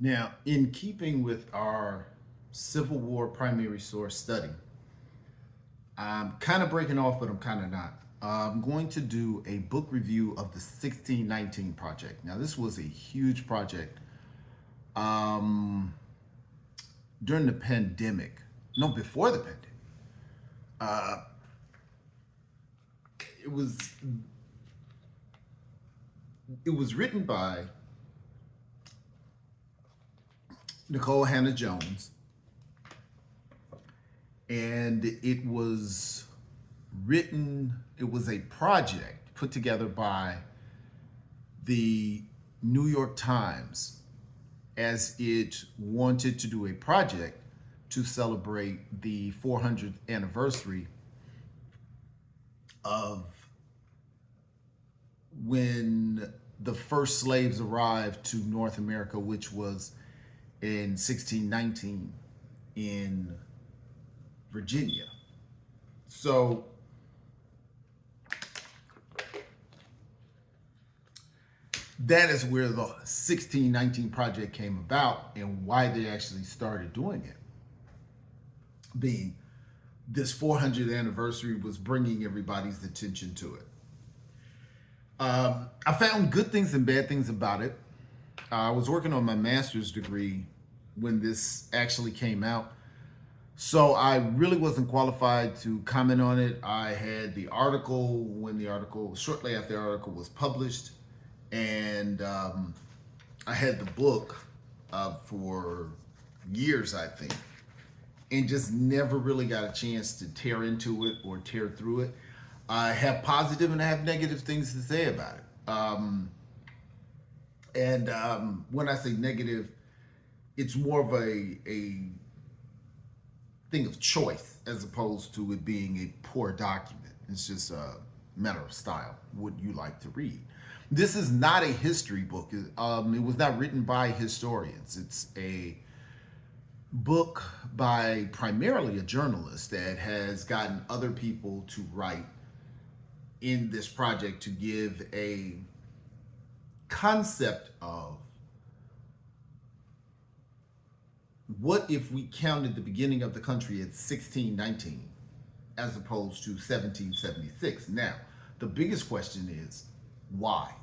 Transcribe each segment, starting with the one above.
Now, in keeping with our Civil War primary source study, I'm kind of breaking off, but I'm kind of not. I'm going to do a book review of the 1619 Project. Now, this was a huge project um, during the pandemic. No, before the pandemic. Uh, it was it was written by Nicole Hannah Jones, and it was a project put together by the New York Times as it wanted to do a project to celebrate the 400th anniversary of when the first slaves arrived to North America, which was in 1619 in Virginia. So that is where the 1619 Project came about and why they actually started doing it. Being this 400th anniversary was bringing everybody's attention to it. I found good things and bad things about it. I was working on my master's degree when this actually came out. So I really wasn't qualified to comment on it. I had the article shortly after the article was published, and I had the book for years, I think, and just never really got a chance to tear into it or tear through it. I have positive and I have negative things to say about it. And when I say negative, it's more of a thing of choice as opposed to it being a poor document. It's just a matter of style. Would you like to read? This is not a history book. It was not written by historians. It's a book by primarily a journalist that has gotten other people to write in this project to give a concept of what if we counted the beginning of the country at 1619 as opposed to 1776. Now, the biggest question is why?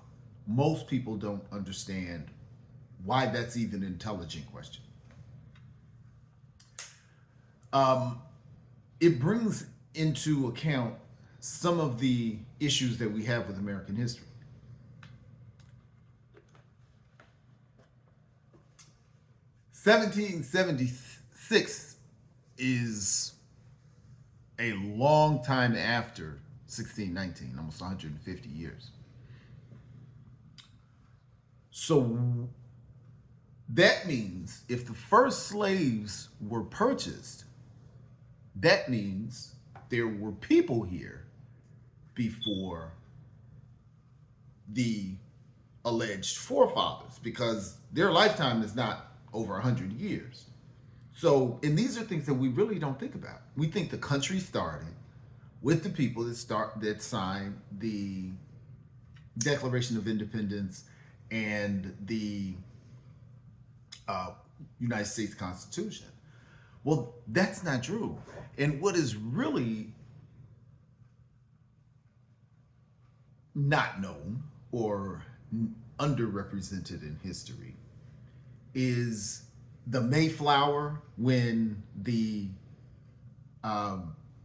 Most people don't understand why that's even an intelligent question. It brings into account some of the issues that we have with American history. 1776 is a long time after 1619, almost 150 years. So that means if the first slaves were purchased, that means there were people here before the alleged forefathers, because their lifetime is not over 100 years. So, and these are things that we really don't think about. We think the country started with the people that signed the Declaration of Independence and the United States Constitution. Well, that's not true. And what is really not known or underrepresented in history is the Mayflower when the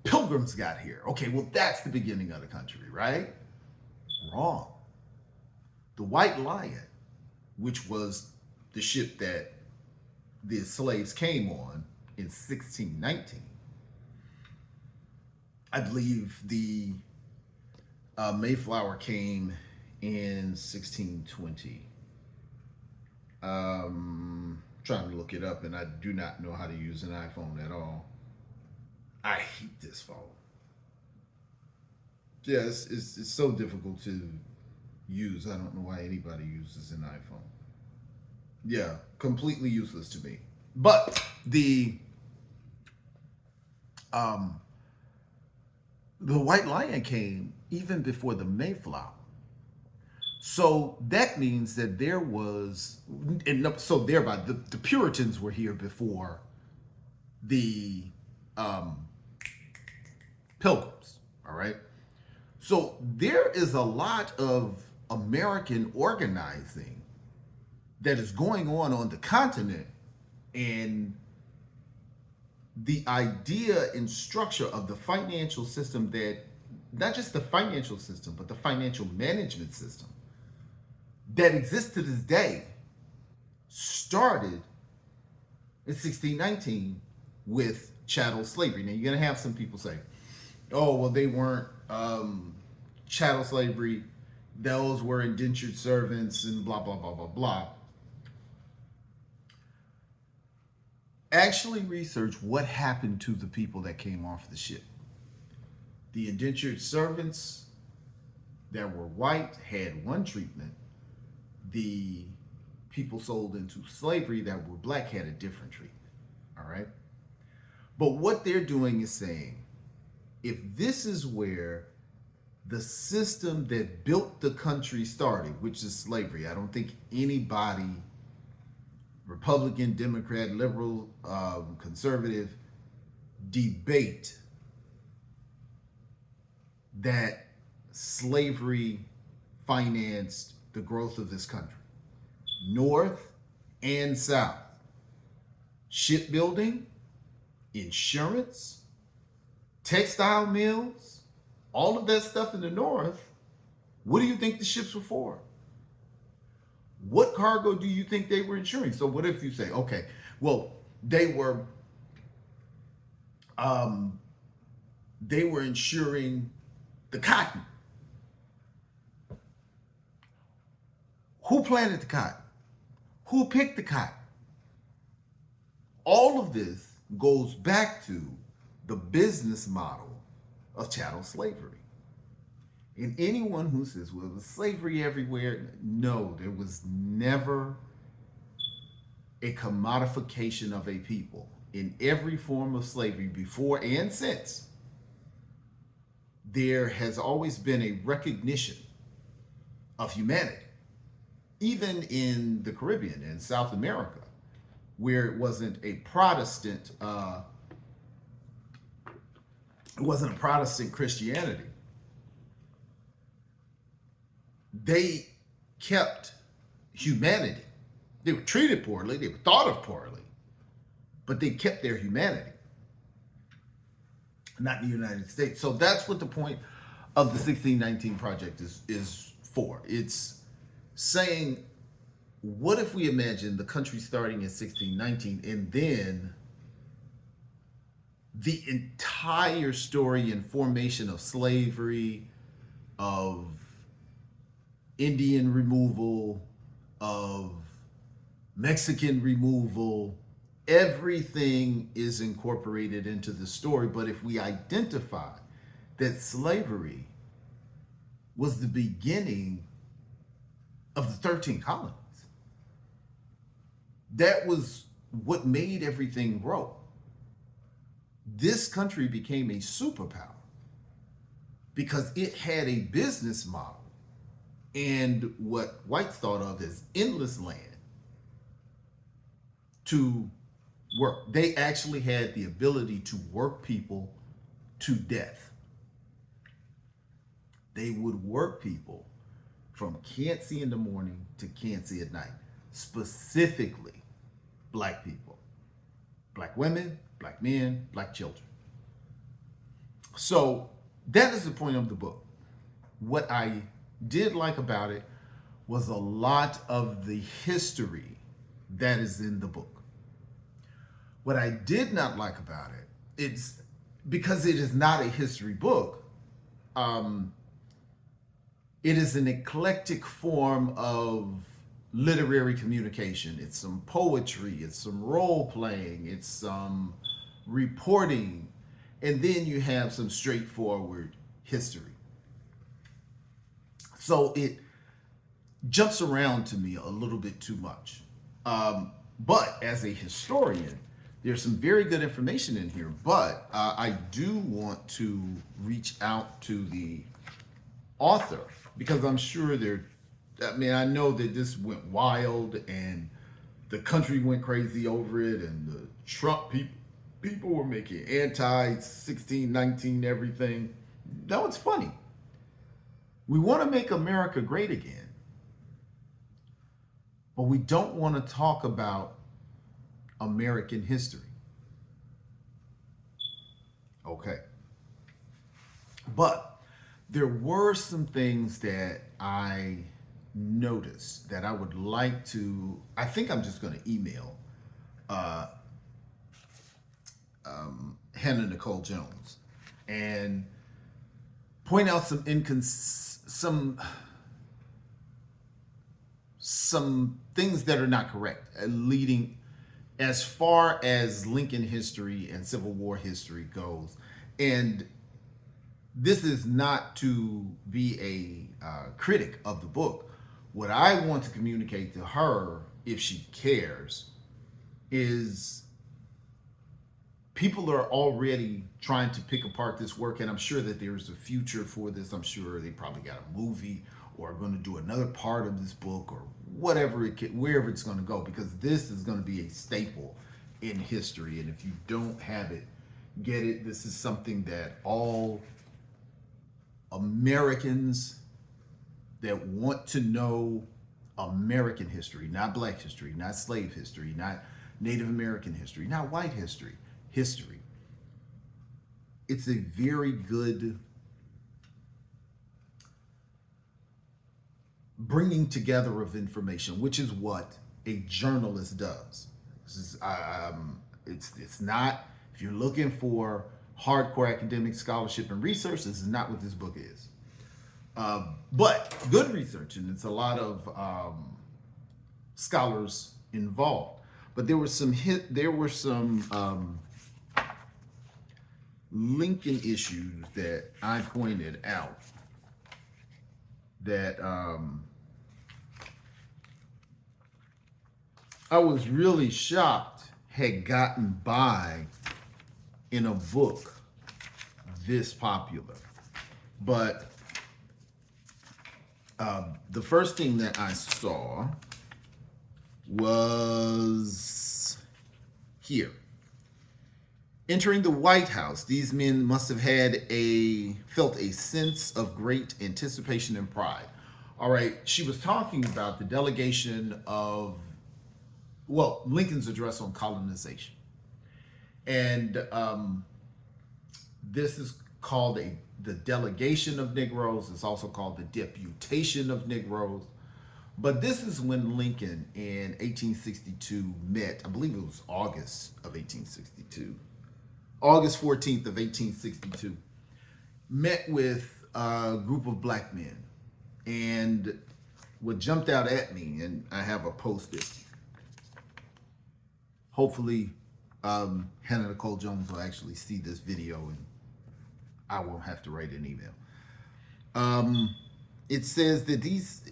Pilgrims got here. Okay, well, that's the beginning of the country, right? Wrong. The White Lion, which was the ship that the slaves came on in 1619, I believe the Mayflower came in 1620. Trying to look it up, and I do not know how to use an iPhone at all. I hate this phone. Yeah, it's so difficult to use. I don't know why anybody uses an iPhone. Yeah, completely useless to me. But um, the White Lion came even before the Mayflower. So that means that there was, and so thereby the Puritans were here before the um, Pilgrims. All right. So there is a lot of American organizing that is going on the continent, and the idea and structure of the financial system, that not just the financial system, but the financial management system that exists to this day, started in 1619 with chattel slavery. Now you're going to have some people say, oh, well, they weren't chattel slavery, those were indentured servants and blah, blah, blah, blah, blah. Actually research what happened to the people that came off the ship. The indentured servants that were white had one treatment. The people sold into slavery that were black had a different treatment. All right. But what they're doing is saying, if this is where the system that built the country started, which is slavery, I don't think anybody, Republican, Democrat, liberal, conservative, debate that slavery financed the growth of this country, North and South. Shipbuilding, insurance, textile mills, all of that stuff in the North. What do you think the ships were for? What cargo do you think they were insuring? So what if you say, okay, well, they were insuring the cotton. Who planted the cotton? Who picked the cotton? All of this goes back to the business model of chattel slavery. And anyone who says, well, it was slavery everywhere, no, there was never a commodification of a people. In every form of slavery, before and since, there has always been a recognition of humanity. Even in the Caribbean and South America, where it wasn't a Protestant, Christianity, they kept humanity. They were treated poorly, they were thought of poorly, but they kept their humanity. Not in the United States. So that's what the point of the 1619 Project is for. It's saying, what if we imagine the country starting in 1619 and then the entire story and formation of slavery, of Indian removal, of Mexican removal, everything is incorporated into the story. But if we identify that slavery was the beginning of the 13 colonies, that was what made everything grow. This country became a superpower because it had a business model and what whites thought of as endless land to work. They actually had the ability to work people to death. They would work people from can't see in the morning to can't see at night, specifically black people, black women, black men, black children. So that is the point of the book. What I did like about it was a lot of the history that is in the book. What I did not like about it, it's because it is not a history book. It is an eclectic form of literary communication. It's some poetry, it's some role playing, it's some reporting, and then you have some straightforward history. So it jumps around to me a little bit too much. But as a historian, there's some very good information in here, but I do want to reach out to the author because I'm sure they're I mean, I know that this went wild and the country went crazy over it, and the Trump people were making anti 1619 everything. That was funny. We want to make America great again, but we don't want to talk about American history. Okay. But there were some things that I noticed that I would like to, I think I'm just going to email uh, Hannah Nicole Jones and point out some things that are not correct, leading as far as Lincoln history and Civil War history goes. And this is not to be a critic of the book. What I want to communicate to her, if she cares, is people are already trying to pick apart this work, and I'm sure that there's a future for this. I'm sure they probably got a movie or are going to do another part of this book or whatever wherever it's going to go, because this is going to be a staple in history. And if you don't have it, get it. This is something that all Americans that want to know American history, not Black history, not slave history, not Native American history, not white history, it's a very good bringing together of information, which is what a journalist does. This is, it's not, if you're looking for hardcore academic scholarship and research, this is not what this book is. But good research, and it's a lot of scholars involved. But there were some Lincoln issues that I pointed out that I was really shocked had gotten by in a book this popular. But the first thing that I saw was here. Entering the White House, these men must have felt a sense of great anticipation and pride. All right, she was talking about the delegation of, Lincoln's address on colonization. And this is called the delegation of Negroes. It's also called the deputation of Negroes. But this is when Lincoln in 1862 met, I believe it was August of 1862, August 14th of 1862, met with a group of Black men. And what jumped out at me, and I have a post-it, hopefully Hannah Nicole Jones will actually see this video and I won't have to write an email. It says that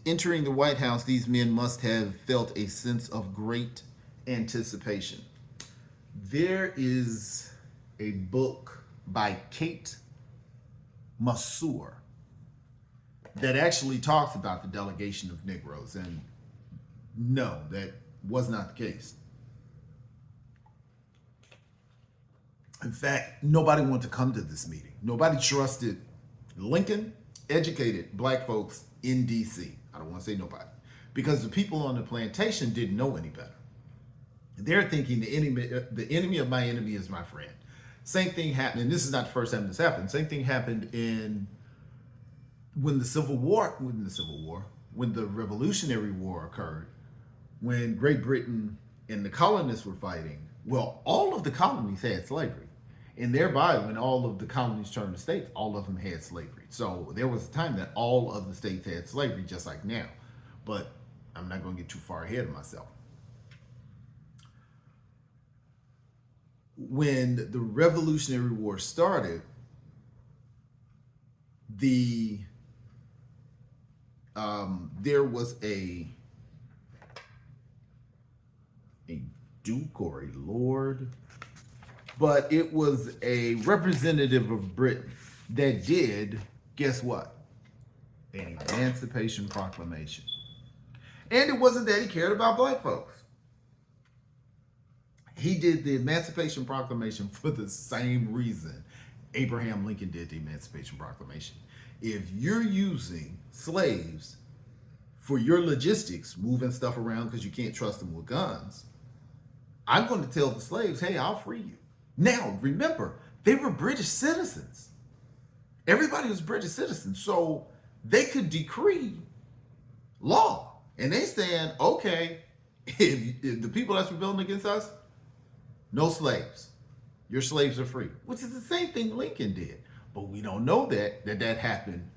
entering the White House, these men must have felt a sense of great anticipation. There is a book by Kate Masur that actually talks about the delegation of Negroes, and no, that was not the case. In fact, nobody wanted to come to this meeting. Nobody trusted Lincoln, educated Black folks in DC. I don't want to say nobody, because the people on the plantation didn't know any better. They're thinking the enemy of my enemy is my friend. Same thing happened, and this is not the first time this happened. Same thing happened when the Revolutionary War occurred, when Great Britain and the colonists were fighting. Well, all of the colonies had slavery. And thereby, when all of the colonies turned to states, all of them had slavery. So there was a time that all of the states had slavery, just like now. But I'm not going to get too far ahead of myself. When the Revolutionary War started, there was a duke or a lord, but it was a representative of Britain that did, guess what? An Emancipation Proclamation. And it wasn't that he cared about black folks. He did the Emancipation Proclamation for the same reason Abraham Lincoln did the Emancipation Proclamation. If you're using slaves for your logistics, moving stuff around because you can't trust them with guns, I'm going to tell the slaves, hey, I'll free you. Now, remember, they were British citizens. Everybody was British citizens. So they could decree law. And they saying, okay, if the people that's rebelling against us, no slaves. Your slaves are free, which is the same thing Lincoln did. But we don't know that happened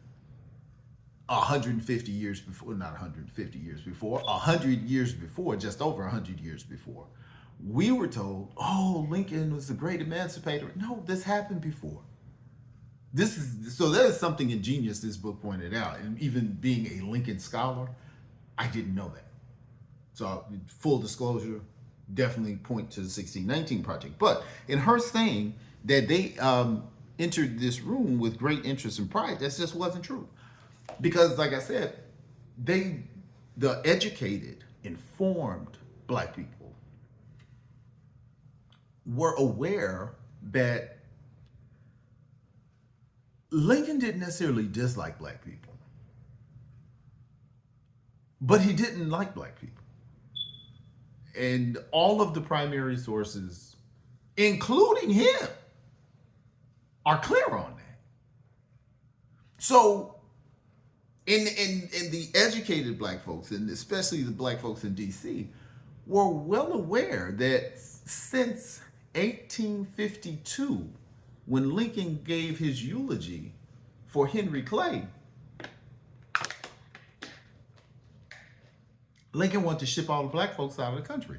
150 years before, not 150 years before, 100 years before, just over 100 years before. We were told, oh, Lincoln was the great emancipator. No, this happened before. So that is something ingenious this book pointed out. And even being a Lincoln scholar, I didn't know that. So full disclosure, definitely point to the 1619 Project. But in her saying that they entered this room with great interest and pride, that just wasn't true. Because like I said, the educated, informed black people were aware that Lincoln didn't necessarily dislike black people, but he didn't like black people. And all of the primary sources, including him, are clear on that. So in the educated black folks, and especially the black folks in DC, were well aware that since 1852, when Lincoln gave his eulogy for Henry Clay, Lincoln wanted to ship all the black folks out of the country.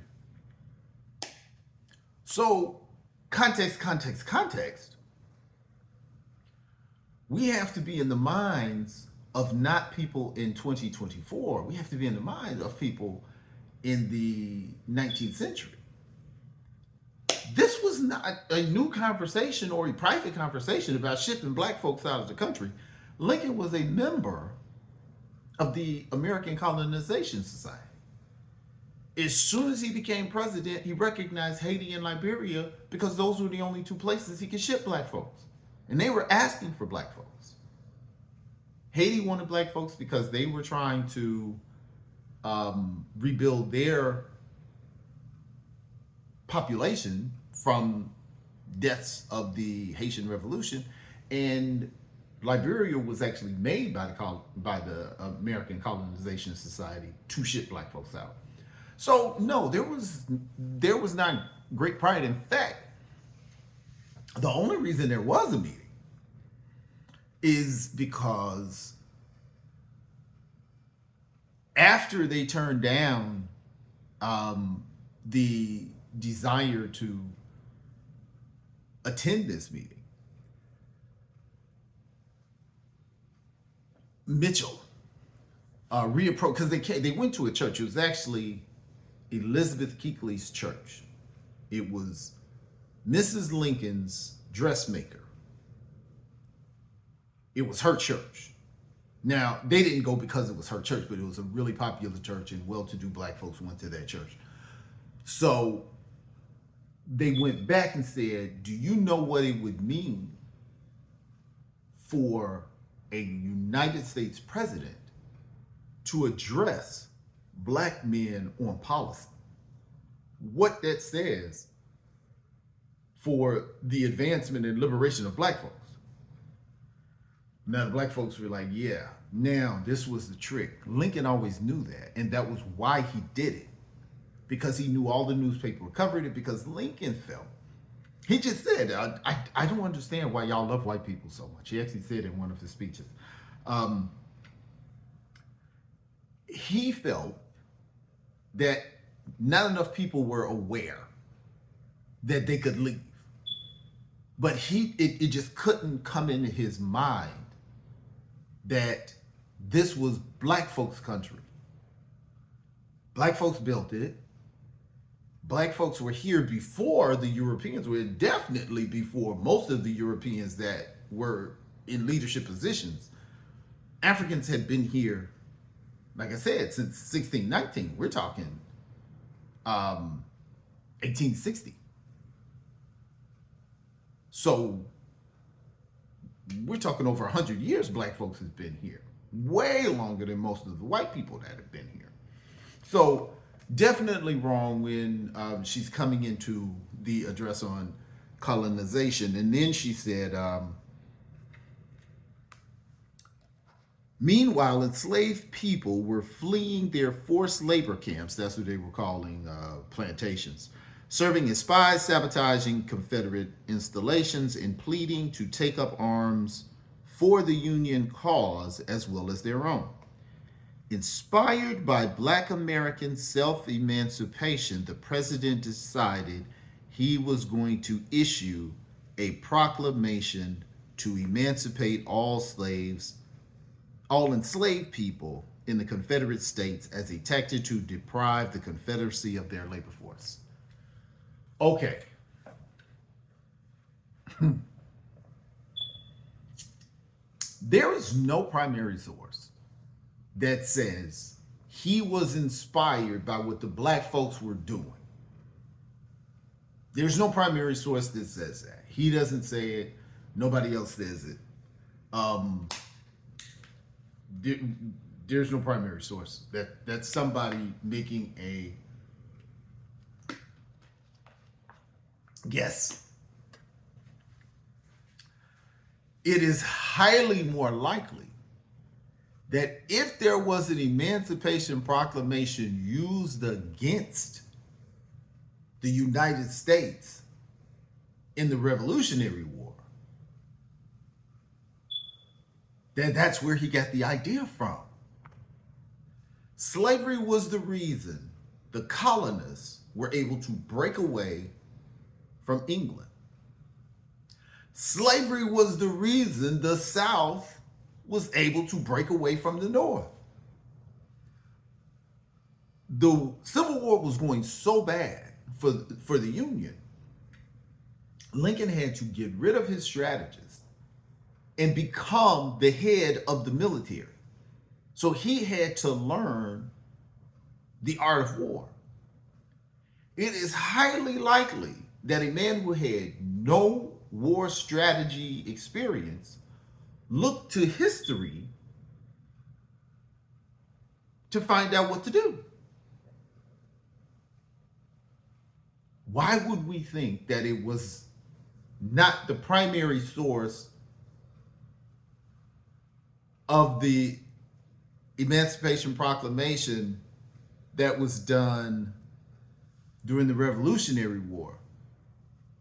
So, context. We have to be in the minds of not people in 2024. We have to be in the minds of people in the 19th century. This was not a new conversation or a private conversation about shipping black folks out of the country. Lincoln was a member of the American Colonization Society. As soon as he became president, he recognized Haiti and Liberia because those were the only two places he could ship black folks. And they were asking for black folks. Haiti wanted black folks because they were trying to rebuild their population from deaths of the Haitian Revolution. And Liberia was actually made by the American Colonization Society to ship black folks out. So no, there was not great pride. In fact, the only reason there was a meeting is because after they turned down the desire to attend this meeting, Mitchell reapproached, because they went to a church. It was actually Elizabeth Keekley's church. It was Mrs. Lincoln's dressmaker. It was her church. Now, they didn't go because it was her church, but it was a really popular church and well-to-do black folks went to that church. So they went back and said, do you know what it would mean for a United States president to address black men on policy? What that says for the advancement and liberation of black folks. Now the black folks were like, yeah, now this was the trick. Lincoln always knew that, and that was why he did it. Because he knew all the newspaper covered it, because Lincoln felt, he just said, I don't understand why y'all love white people so much. He actually said in one of his speeches. He felt that not enough people were aware that they could leave. But it just couldn't come into his mind that this was black folks' country. Black folks built it. Black folks were here before the Europeans were, definitely before most of the Europeans that were in leadership positions. Africans had been here Like I said, since 1619, we're talking 1860. So we're talking over 100 years black folks has been here. Way longer than most of the white people that have been here. So definitely wrong when she's coming into the address on colonization. And then she said, meanwhile, enslaved people were fleeing their forced labor camps, that's what they were calling plantations, serving as spies, sabotaging Confederate installations, and pleading to take up arms for the Union cause as well as their own. Inspired by Black American self-emancipation, the president decided he was going to issue a proclamation to emancipate all enslaved people in the Confederate States as a tactic to deprive the Confederacy of their labor force. Okay. There is no primary source that says he was inspired by what the black folks were doing. There's no primary source that says that. He doesn't say it. Nobody else says it. There's no primary source. That's somebody making a guess. It is highly more likely that if there was an Emancipation Proclamation used against the United States in the Revolutionary War, then that's where he got the idea from. Slavery was the reason the colonists were able to break away from England. Slavery was the reason the South was able to break away from the North. The Civil War was going so bad for the Union, Lincoln had to get rid of his strategists and become the head of the military. So he had to learn the art of war. It is highly likely that a man who had no war strategy experience looked to history to find out what to do. Why would we think that it was not the primary source of the Emancipation Proclamation that was done during the Revolutionary War,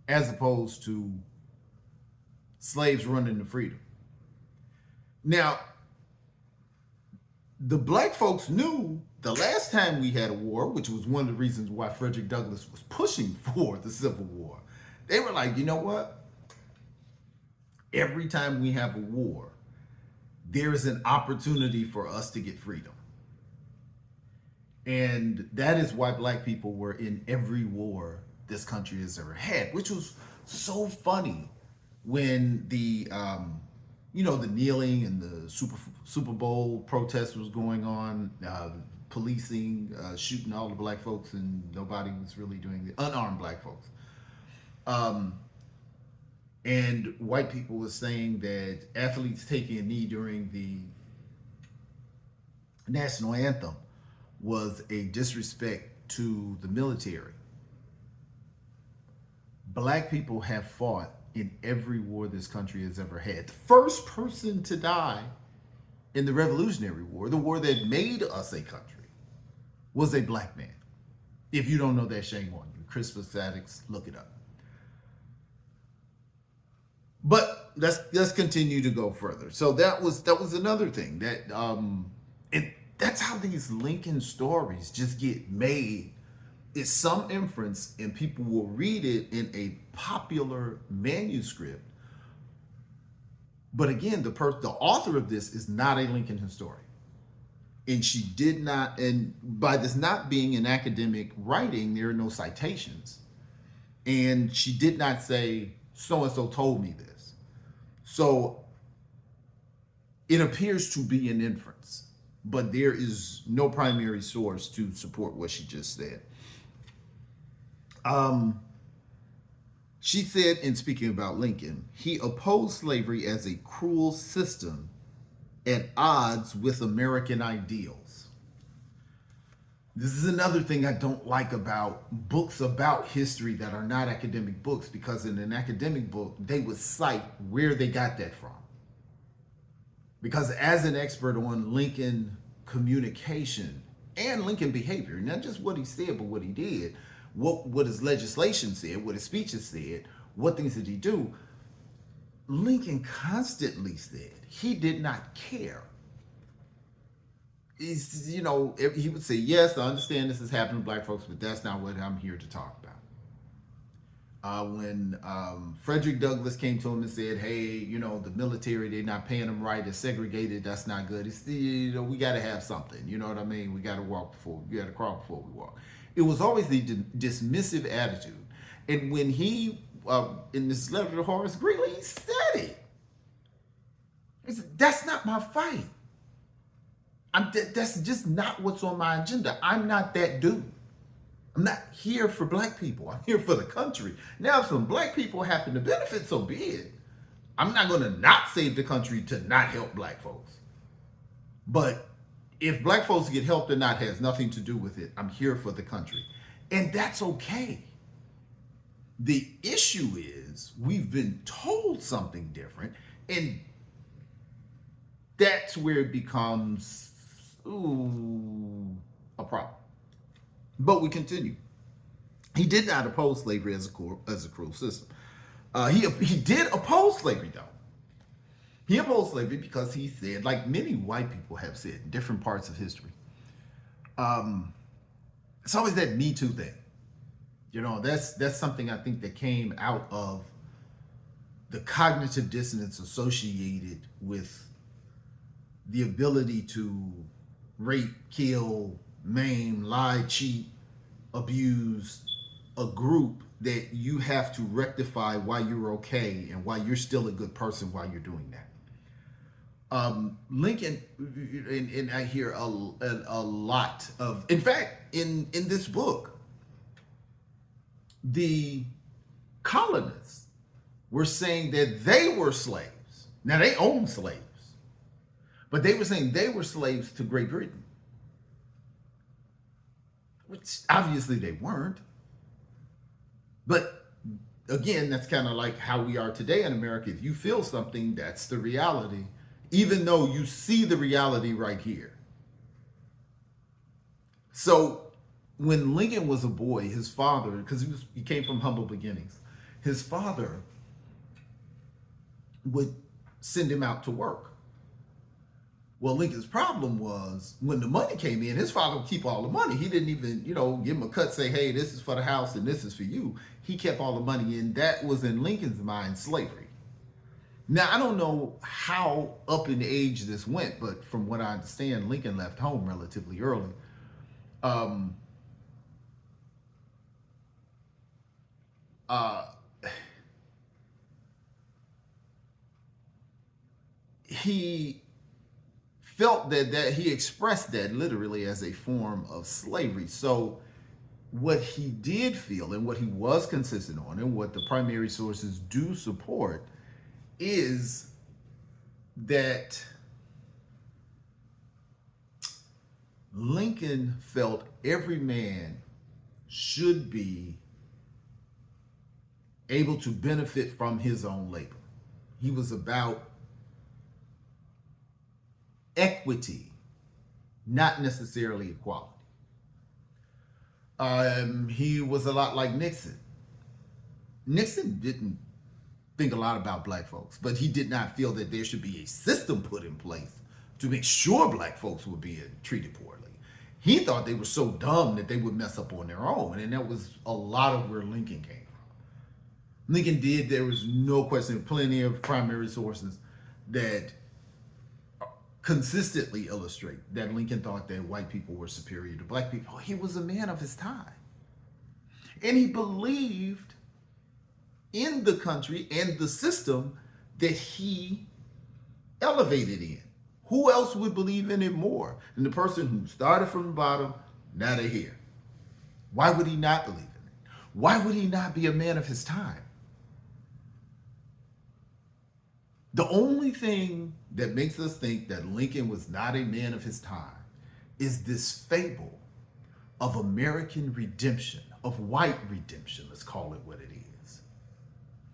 as opposed to slaves running to freedom? Now, the black folks knew the last time we had a war, which was one of the reasons why Frederick Douglass was pushing for the Civil War. They were like, you know what? Every time we have a war, there is an opportunity for us to get freedom. And that is why black people were in every war this country has ever had, which was so funny when the the kneeling and the Super Bowl protest was going on, policing, shooting all the black folks, and nobody was really doing the unarmed black folks. And white people were saying that athletes taking a knee during the national anthem was a disrespect to the military. Black people have fought in every war this country has ever had. The first person to die in the Revolutionary War, the war that made us a country, was a black man. If you don't know that, shame on you. Crispus Attucks, look it up. But let's continue to go further. So that was another thing that that's how these Lincoln stories just get made. It's some inference, and people will read it in a popular manuscript. But again, the author of this is not a Lincoln historian, and she did not. And by this not being an academic writing, there are no citations, and she did not say so and so told me this. So it appears to be an inference. but there is no primary source to support what she just said. She said, in speaking about Lincoln, he opposed slavery as a cruel system at odds with American ideals. This is another thing I don't like about books about history that are not academic books, because in an academic book, they would cite where they got that from. Because as an expert on Lincoln communication and Lincoln behavior, not just what he said, but what he did, what his legislation said, what his speeches said, what things did he do, Lincoln constantly said he did not care. He would say, yes, I understand this is happening to black folks, but that's not what I'm here to talk about. When Frederick Douglass came to him and said, hey, the military, they're not paying them right, they're segregated, that's not good. It's, we got to have something, you know what I mean? We got to we got to crawl before we walk. It was always the dismissive attitude. And when he, in this letter to Horace Greeley, he said it. He said, that's not my fight. That's just not what's on my agenda. I'm not that dude. I'm not here for black people. I'm here for the country. Now, if some black people happen to benefit, so be it. I'm not going to not save the country to not help black folks. But if black folks get helped or not has nothing to do with it. I'm here for the country. And that's okay. The issue is we've been told something different, and that's where it becomes a problem. But we continue. He did not oppose slavery as a cruel system. He did oppose slavery, though. He opposed slavery because he said, like many white people have said in different parts of history, it's always that Me Too thing. That's something I think that came out of the cognitive dissonance associated with the ability to rape, kill, maim, lie, cheat, abuse a group that you have to rectify why you're okay and why you're still a good person while you're doing that. Lincoln, and I hear a lot of, in fact, in this book, the colonists were saying that they were slaves. Now, they owned slaves, but they were saying they were slaves to Great Britain, which obviously they weren't. But again, that's kind of like how we are today in America. If you feel something, that's the reality, even though you see the reality right here. So when Lincoln was a boy, his father, because he came from humble beginnings, his father would send him out to work. Well, Lincoln's problem was when the money came in, his father would keep all the money. He didn't even, give him a cut, say, hey, this is for the house and this is for you. He kept all the money, and that was in Lincoln's mind slavery. Now, I don't know how up in age this went, but from what I understand, Lincoln left home relatively early. He felt that he expressed that literally as a form of slavery. So what he did feel and what he was consistent on and what the primary sources do support is that Lincoln felt every man should be able to benefit from his own labor. He was about equity, not necessarily equality. He was a lot like Nixon. Nixon didn't think a lot about black folks, but he did not feel that there should be a system put in place to make sure black folks were being treated poorly. He thought they were so dumb that they would mess up on their own, and that was a lot of where Lincoln came from. Lincoln did, there was no question, plenty of primary sources that consistently illustrate that Lincoln thought that white people were superior to black people. He was a man of his time. And he believed in the country and the system that he elevated in. Who else would believe in it more than the person who started from the bottom, now they're here? Why would he not believe in it? Why would he not be a man of his time? The only thing that makes us think that Lincoln was not a man of his time is this fable of American redemption, of white redemption, let's call it what it is,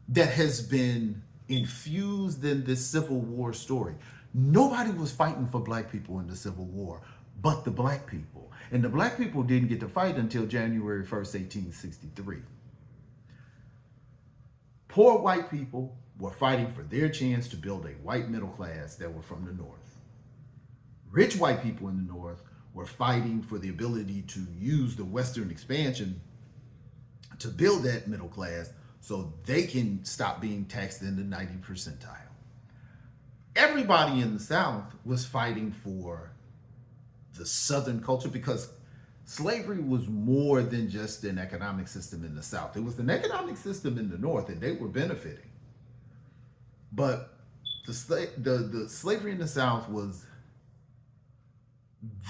that has been infused in this Civil War story. Nobody was fighting for black people in the Civil War but the black people. And the black people didn't get to fight until January 1st, 1863. Poor white people were fighting for their chance to build a white middle class that were from the North. Rich white people in the North were fighting for the ability to use the Western expansion to build that middle class so they can stop being taxed in the 90th percentile. Everybody in the South was fighting for the Southern culture because slavery was more than just an economic system in the South. It was an economic system in the North, and they were benefiting. But the slavery in the South was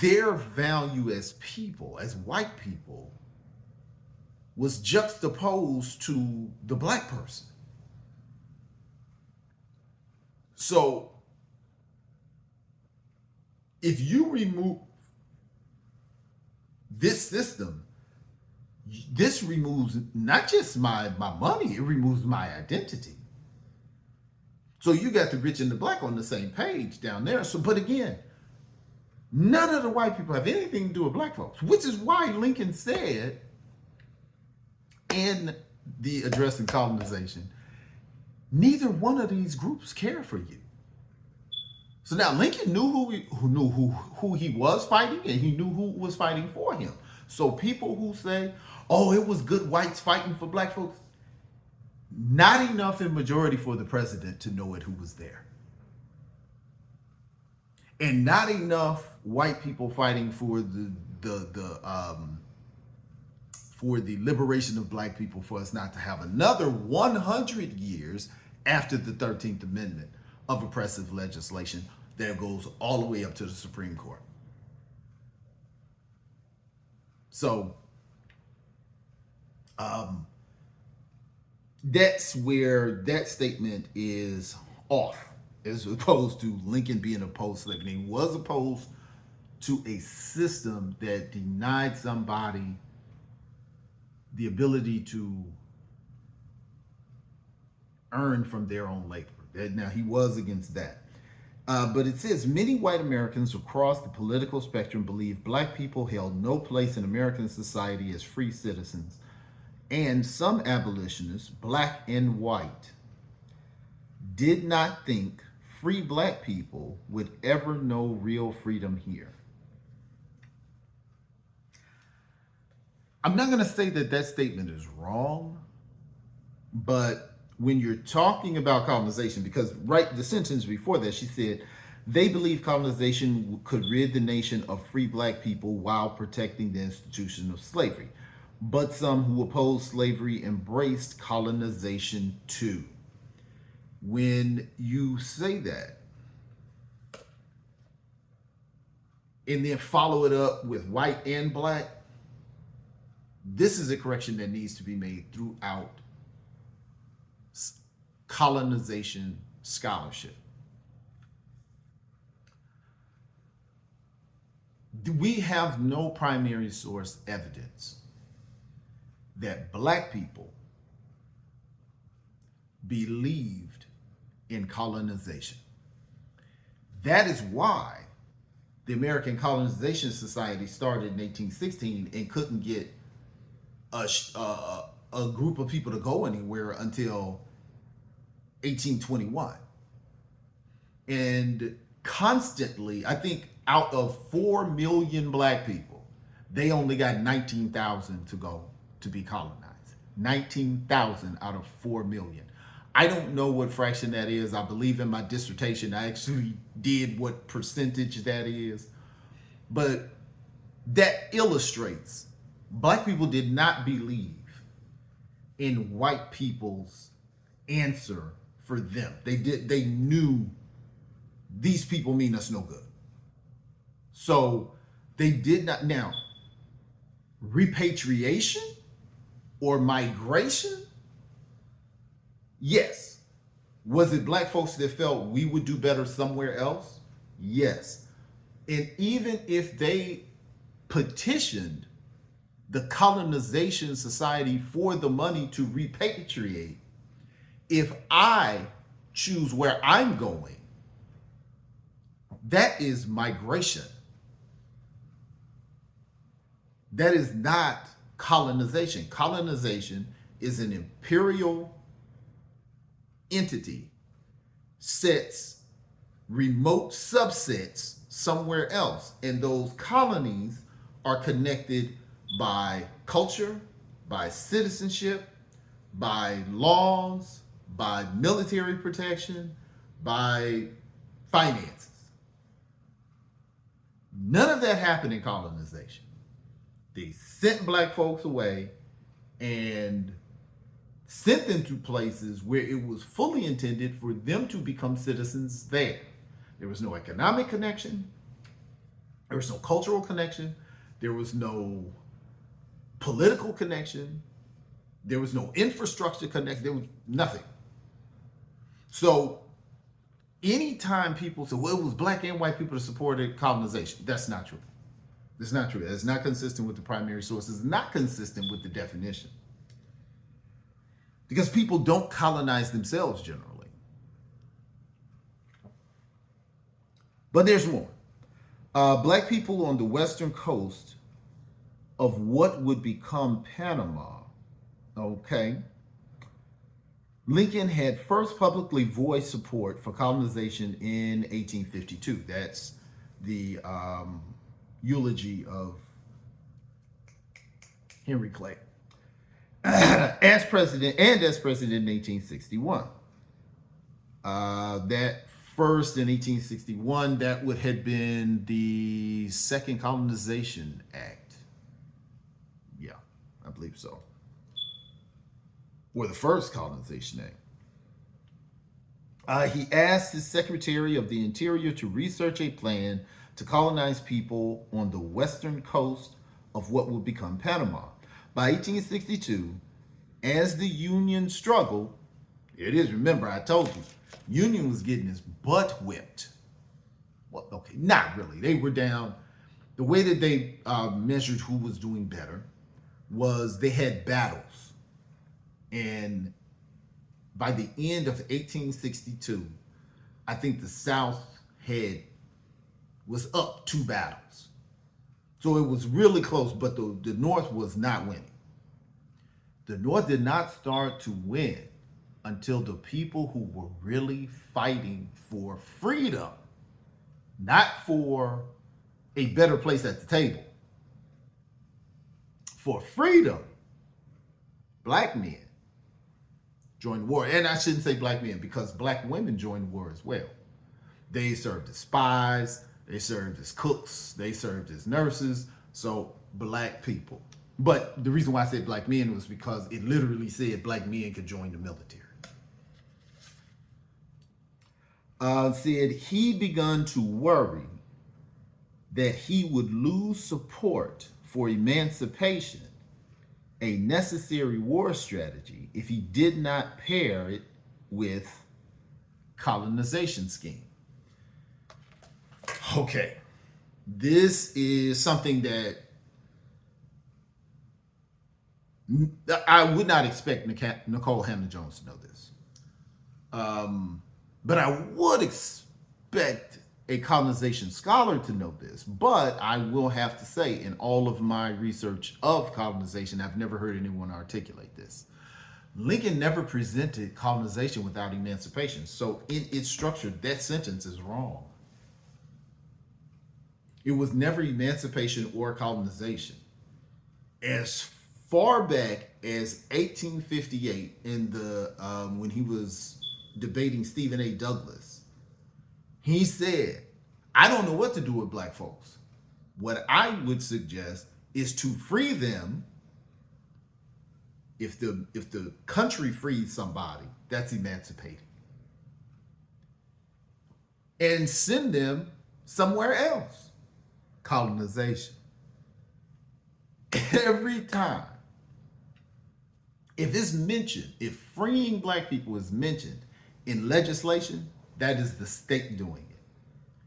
their value as people, as white people, was juxtaposed to the black person. So if you remove this system, this removes not just my money, it removes my identity. So you got the rich and the black on the same page down there. So, but again, none of the white people have anything to do with black folks, which is why Lincoln said in the Address on Colonization, neither one of these groups care for you. So now Lincoln knew who he was fighting, and he knew who was fighting for him. So people who say, oh, it was good whites fighting for black folks, not enough in majority for the president to know it who was there. And not enough white people fighting for the liberation of black people for us not to have another 100 years after the 13th Amendment of oppressive legislation that goes all the way up to the Supreme Court. So that's where that statement is off, as opposed to Lincoln being opposed to slavery. He was opposed to a system that denied somebody the ability to earn from their own labor. Now, he was against that. But it says, many white Americans across the political spectrum believe black people held no place in American society as free citizens. And some abolitionists, black and white, did not think free black people would ever know real freedom here. I'm not going to say that that statement is wrong, but when you're talking about colonization, because right, the sentence before that, she said, they believe colonization could rid the nation of free black people while protecting the institution of slavery. But some who opposed slavery embraced colonization too. When you say that, and then follow it up with white and black, this is a correction that needs to be made throughout colonization scholarship. We have no primary source evidence that black people believed in colonization. That is why the American Colonization Society started in 1816 and couldn't get a group of people to go anywhere until 1821. And constantly, I think out of 4 million black people, they only got 19,000 to go to be colonized. 19,000 out of 4 million. I don't know what fraction that is. I believe in my dissertation, I actually did what percentage that is. But that illustrates black people did not believe in white people's answer for them. They knew these people mean us no good. So they did not. Now, repatriation or migration, yes. Was it black folks that felt we would do better somewhere else? Yes. And even if they petitioned the colonization society for the money to repatriate, if I choose where I'm going, that is migration. That is not colonization. Colonization is an imperial entity, sets remote subsets somewhere else. And those colonies are connected by culture, by citizenship, by laws, by military protection, by finances. None of that happened in colonization. They sent black folks away and sent them to places where it was fully intended for them to become citizens there. There was no economic connection. There was no cultural connection. There was no political connection. There was no infrastructure connection. There was nothing. So anytime people say, well, it was black and white people that supported colonization, that's not true. That's not true. That's not consistent with the primary sources, not consistent with the definition. Because people don't colonize themselves generally. But there's more. Black people on the western coast of what would become Panama, okay, Lincoln had first publicly voiced support for colonization in 1852. That's the eulogy of Henry Clay. As president in 1861. That first in 1861, that would have been the Second Colonization Act. Yeah, I believe so. Or the First Colonization Act. He asked his Secretary of the Interior to research a plan to colonize people on the western coast of what would become Panama. By 1862, as the Union struggled, it is, remember, I told you, Union was getting his butt whipped. Well, okay, not really. They were down. The way that they measured who was doing better was they had battles. And by the end of 1862, I think the South was up 2 battles. So it was really close, but the North was not winning. The North did not start to win until the people who were really fighting for freedom, not for a better place at the table, for freedom, black men joined the war. And I shouldn't say black men, because black women joined the war as well. They served as spies, they served as cooks, they served as nurses, so black people. But the reason why I said black men was because it literally said black men could join the military. Said he begun to worry that he would lose support for emancipation, a necessary war strategy, if he did not pair it with colonization scheme. Okay, this is something that I would not expect Nikole Hannah-Jones to know this. But I would expect a colonization scholar to know this. But I will have to say, in all of my research of colonization, I've never heard anyone articulate this. Lincoln never presented colonization without emancipation. So in its structure, that sentence is wrong. It was never emancipation or colonization. As far back as 1858, in the when he was debating Stephen A. Douglas, he said, I don't know what to do with black folks. What I would suggest is to free them. If the country frees somebody, that's emancipating. and send them somewhere else. Colonization. Every time, if it's mentioned, if freeing black people is mentioned in legislation, that is the state doing it.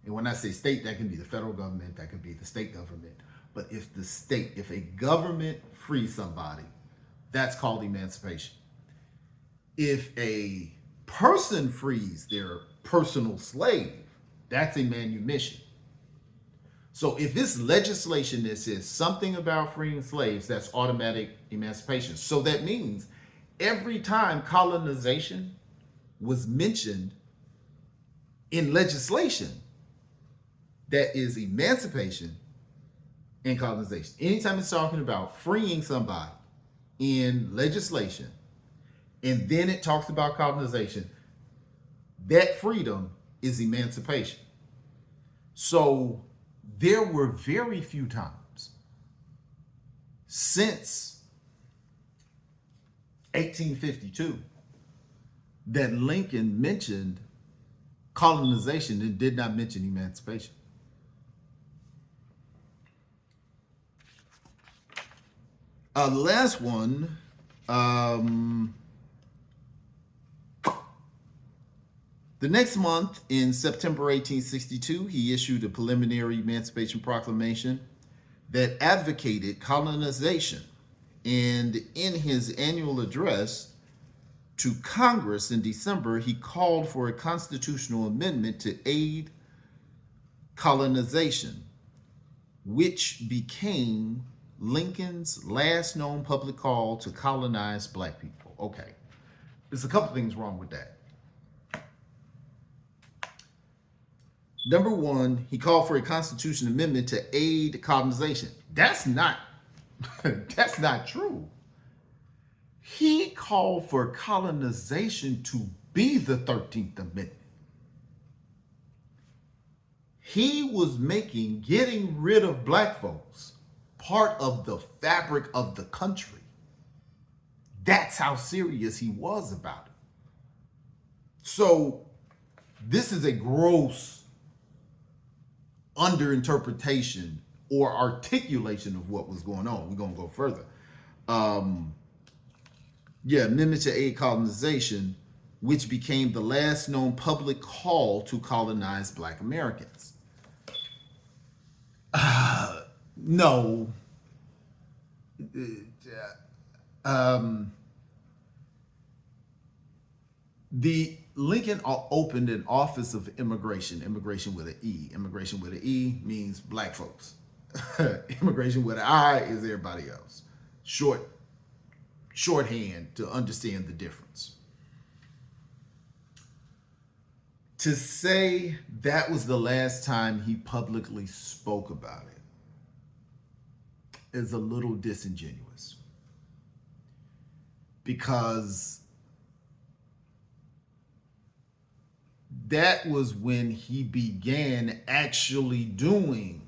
And when I say state, that can be the federal government, that could be the state government. But if the state, if a government frees somebody, that's called emancipation. If a person frees their personal slave, that's a manumission. So if it's legislation that says something about freeing slaves, that's automatic emancipation. So that means every time colonization was mentioned in legislation, that is emancipation and colonization. Anytime it's talking about freeing somebody in legislation, and then it talks about colonization, that freedom is emancipation. So there were very few times since 1852 that Lincoln mentioned colonization and did not mention emancipation. The last one, the next month, in September 1862, he issued a preliminary Emancipation Proclamation that advocated colonization. And in his annual address to Congress in December, he called for a constitutional amendment to aid colonization, which became Lincoln's last known public call to colonize black people. Okay, there's a couple things wrong with that. Number one, he called for a constitutional amendment to aid colonization. That's not true. He called for colonization to be the 13th Amendment. He was making getting rid of black folks part of the fabric of the country. That's how serious he was about it. So this is a gross underinterpretation or articulation of what was going on. We're going to go further. Amendment to aid colonization, which became the last known public call to colonize black Americans. No. The Lincoln opened an office of immigration with an E. Immigration with an E means black folks. Immigration with an I is everybody else. Shorthand to understand the difference. To say that was the last time he publicly spoke about it is a little disingenuous, because that was when he began actually doing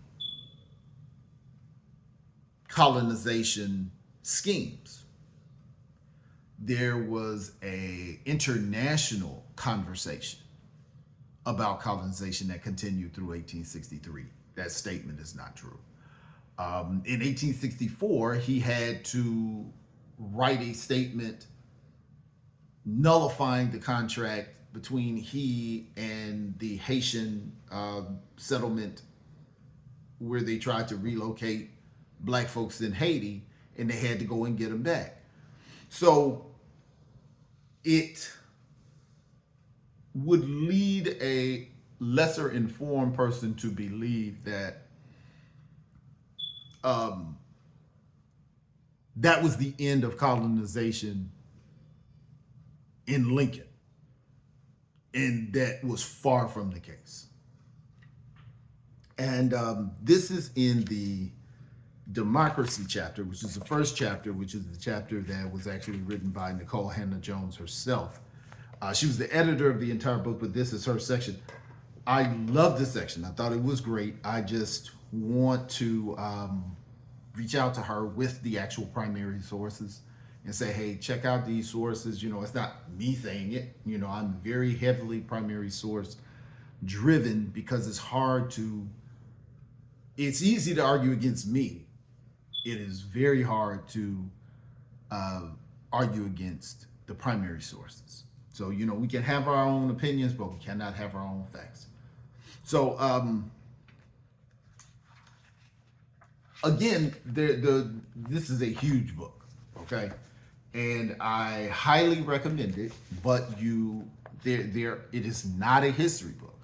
colonization schemes. There was an international conversation about colonization that continued through 1863. That statement is not true. In 1864, he had to write a statement nullifying the contract between he and the Haitian settlement, where they tried to relocate black folks in Haiti, and they had to go and get them back. So it would lead a lesser informed person to believe that that was the end of colonization in Lincoln. And that was far from the case. And this is in the Democracy chapter, which is the first chapter, which is the chapter that was actually written by Nicole Hannah-Jones herself. She was the editor of the entire book, but this is her section. I love this section. I thought it was great. I just want to reach out to her with the actual primary sources and say, hey, check out these sources. You know, it's not me saying it. You know, I'm very heavily primary sourced. driven because it's easy to argue against me. It is very hard to uh, argue against the primary sources. So, we can have our own opinions, but we cannot have our own facts. So, again, this is a huge book, okay? And I highly recommend it, but it is not a history book.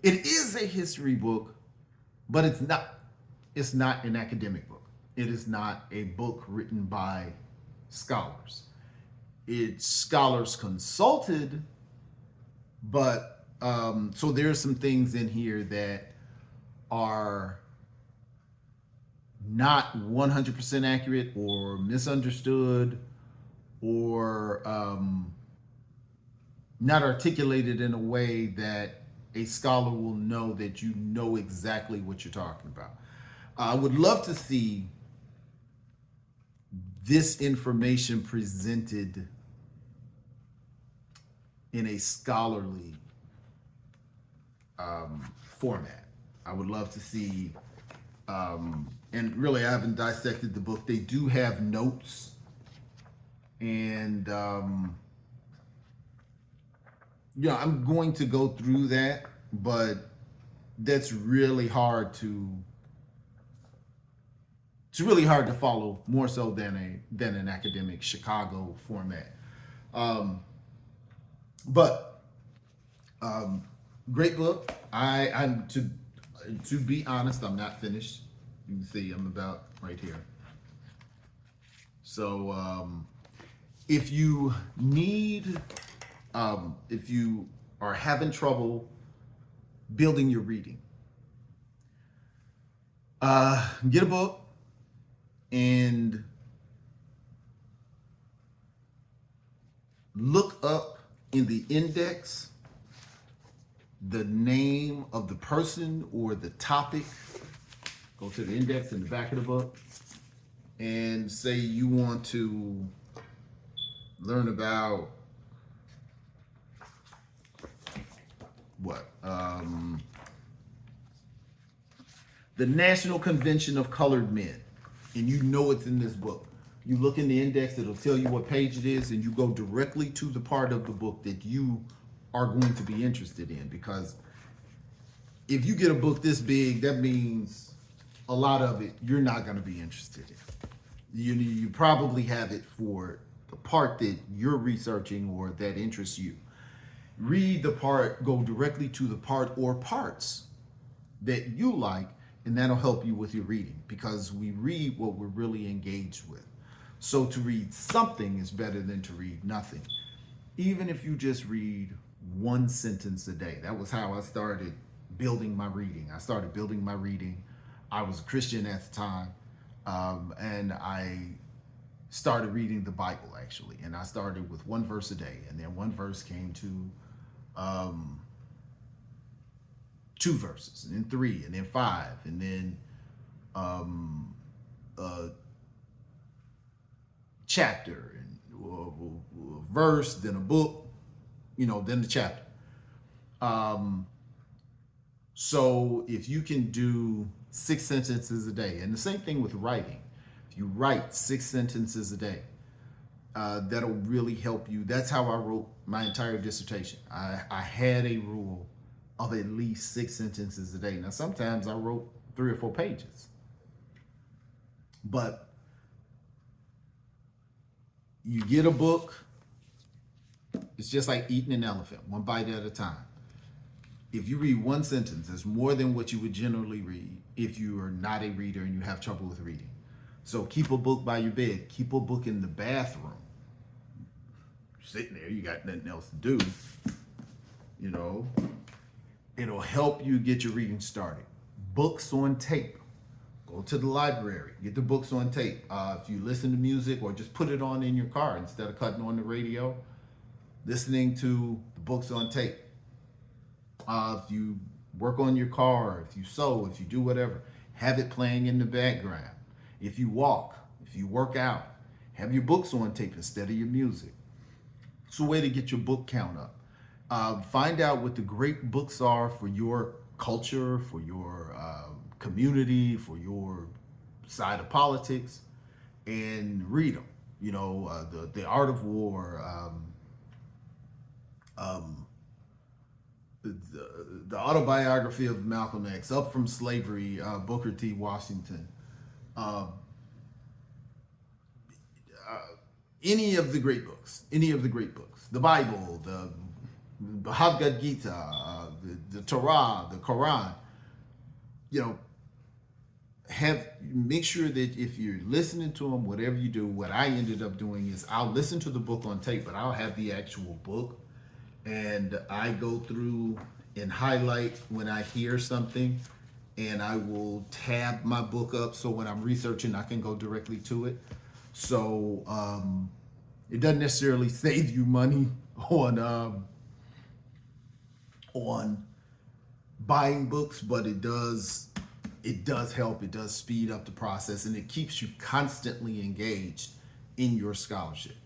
It is a history book, but it's not an academic book. It is not a book written by scholars. It's scholars consulted, but so there's some things in here that are not 100% accurate or misunderstood or not articulated in a way that a scholar will know that you know exactly what you're talking about. I would love to see this information presented in a scholarly format. I would love to see, and really I haven't dissected the book. They do have notes, and I'm going to go through that, but that's really hard to. It's really hard to follow, more so than an academic Chicago format. But great book. I'm to be honest, I'm not finished. You can see I'm about right here. So if you need, if you are having trouble building your reading, get a book and look up in the index the name of the person or the topic. Go to the index in the back of the book and say you want to learn about what? The National Convention of Colored Men. And you know it's in this book. You look in the index, it'll tell you what page it is, and you go directly to the part of the book that you are going to be interested in. Because if you get a book this big, that means a lot of it you're not going to be interested in. You probably have it for the part that you're researching or that interests you. Read the part, go directly to the part or parts that you like, and that'll help you with your reading, because we read what we're really engaged with. So to read something is better than to read nothing. Even if you just read one sentence a day. That was how I started building my reading. I was a Christian at the time, and I started reading the Bible, actually. And I started with one verse a day, and then one verse came to 2 verses, and then 3, and then 5, and then a chapter, and a verse, then a book, then the chapter. So if you can do 6 sentences a day, and the same thing with writing, if you write 6 sentences a day, that'll really help you. That's how I wrote my entire dissertation. I had a rule of at least 6 sentences a day. Now, sometimes I wrote 3 or 4 pages, but you get a book, it's just like eating an elephant, one bite at a time. If you read one sentence, it's more than what you would generally read if you are not a reader and you have trouble with reading. So keep a book by your bed. Keep a book in the bathroom. Sitting there, you got nothing else to do. It'll help you get your reading started. Books on tape. Go to the library. Get the books on tape. If you listen to music, or just put it on in your car instead of cutting on the radio, listening to the books on tape. If you work on your car, if you sew, if you do whatever, have it playing in the background. If you walk, if you work out, have your books on tape instead of your music. It's a way to get your book count up. Find out what the great books are for your culture, for your community, for your side of politics, and read them. The Art of War, um, the autobiography of Malcolm X, Up from Slavery, Booker T. Washington, uh, any of the great books, the Bible, the Bhagavad Gita, the Torah, the Quran. You know, make sure that if you're listening to them, whatever you do, what I ended up doing is I'll listen to the book on tape, but I'll have the actual book, and I go through and highlight when I hear something, and I will tab my book up so when I'm researching, I can go directly to it. So it doesn't necessarily save you money on buying books, but it does help. It does speed up the process, and it keeps you constantly engaged in your scholarship.